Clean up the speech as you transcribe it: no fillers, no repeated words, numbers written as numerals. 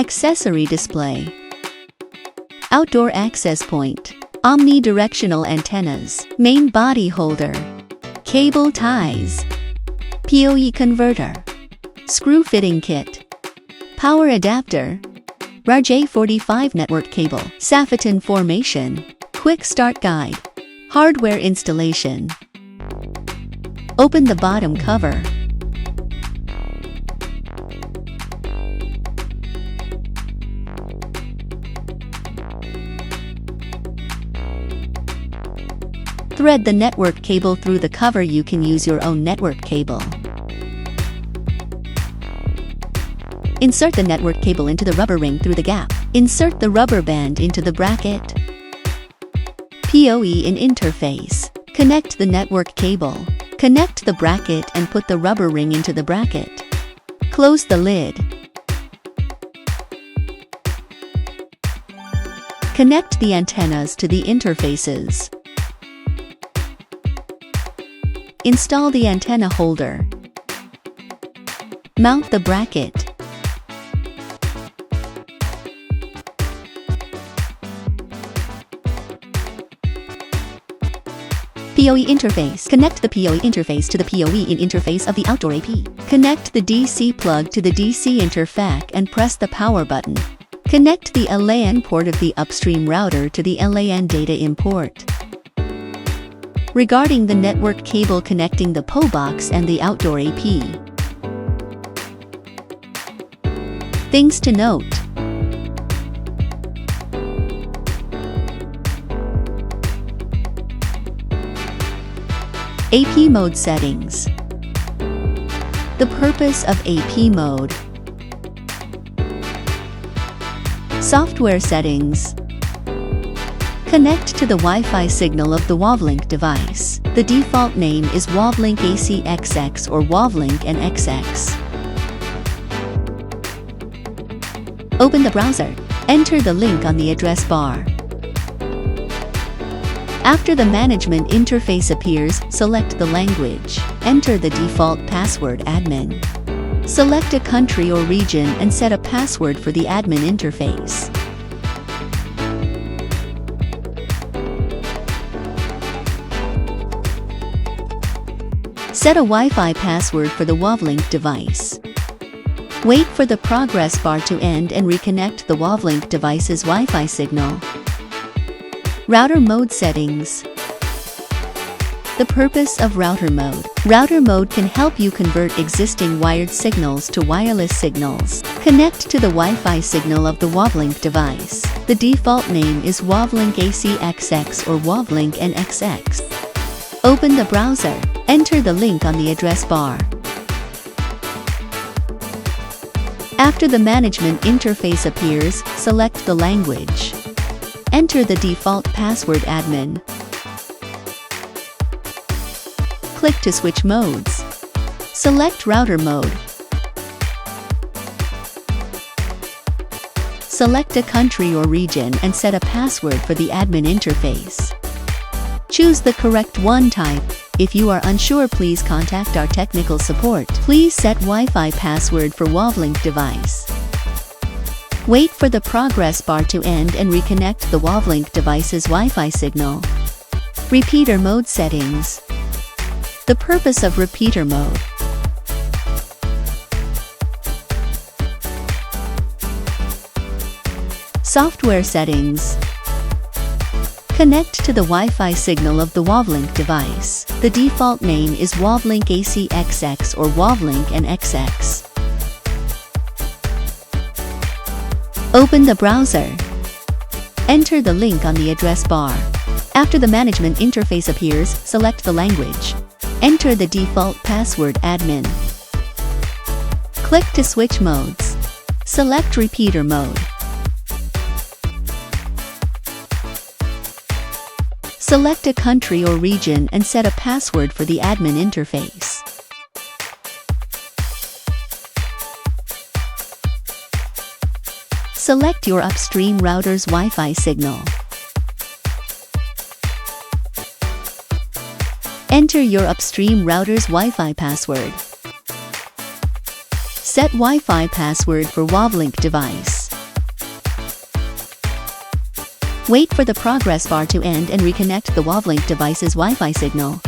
Accessory display. Outdoor access point. Omnidirectional antennas. Main body holder. Cable ties. PoE converter. Screw fitting kit. Power adapter. RJ45 network cable. Safetin formation. Quick start guide. Hardware installation. Open the bottom cover. Thread the network cable through the cover. You can use your own network cable. Insert the network cable into the rubber ring through the gap. Insert the rubber band into the bracket. PoE in interface. Connect the network cable. Connect the bracket and put the rubber ring into the bracket. Close the lid. Connect the antennas to the interfaces. Install the antenna holder. Mount the bracket. PoE interface. Connect the PoE interface to the PoE in interface of the outdoor AP. Connect the DC plug to the DC interface and press the power button. Connect the LAN port of the upstream router to the LAN data import. Regarding the network cable connecting the PO box and the outdoor AP. Things to note. AP mode settings. The purpose of AP mode. Software settings. Connect to the Wi-Fi signal of the WAVLINK device. The default name is WAVLINK AC600 or WAVLINK NXX. Open the browser. Enter the link on the address bar. After the management interface appears, select the language. Enter the default password admin. Select a country or region and set a password for the admin interface. Set a Wi-Fi password for the WAVLINK device. Wait for the progress bar to end and reconnect the WAVLINK device's Wi-Fi signal. Router mode settings. The purpose of router mode. Router mode can help you convert existing wired signals to wireless signals. Connect to the Wi-Fi signal of the WAVLINK device. The default name is WAVLINK AC600 or WAVLINK NXX. Open the browser. Enter the link on the address bar. After the management interface appears, select the language. Enter the default password admin. Click to switch modes. Select router mode. Select a country or region and set a password for the admin interface. Choose the correct one type. If you are unsure, please contact our technical support. Please set Wi-Fi password for WAVLINK device. Wait for the progress bar to end and reconnect the WAVLINK device's Wi-Fi signal. Repeater mode settings. The purpose of repeater mode. Software settings. Connect to the Wi-Fi signal of the WAVLINK device. The default name is WAVLINK AC600 or WAVLINK NXX. Open the browser. Enter the link on the address bar. After the management interface appears, select the language. Enter the default password admin. Click to switch modes. Select repeater mode. Select a country or region and set a password for the admin interface. Select your upstream router's Wi-Fi signal. Enter your upstream router's Wi-Fi password. Set Wi-Fi password for WAVLINK device. Wait for the progress bar to end and reconnect the WAVLINK device's Wi-Fi signal.